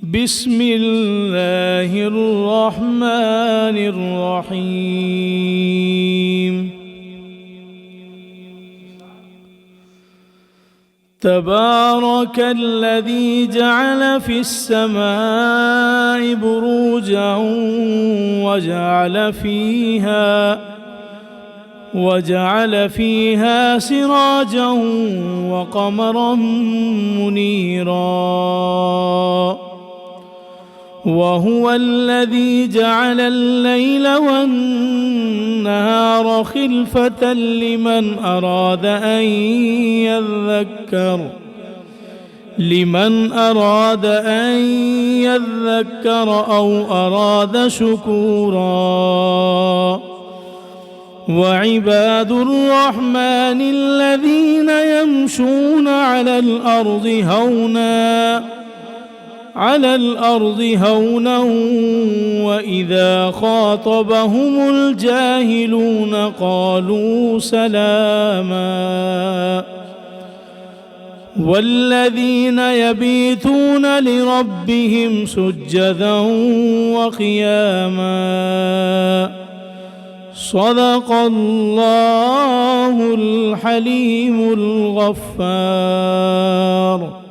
بسم الله الرحمن الرحيم. تبارك الذي جعل في السماء بروجا وجعل فيها سراجا وقمرا منيرا، وهو الذي جعل الليل والنهار خلفة لمن أراد أن يذكر أو أراد شكورا. وعباد الرحمن الذين يمشون على الأرض هونا وإذا خاطبهم الجاهلون قالوا سلاما. والذين يبيتون لربهم سجدا وقياما. صدق الله الحليم الغفار.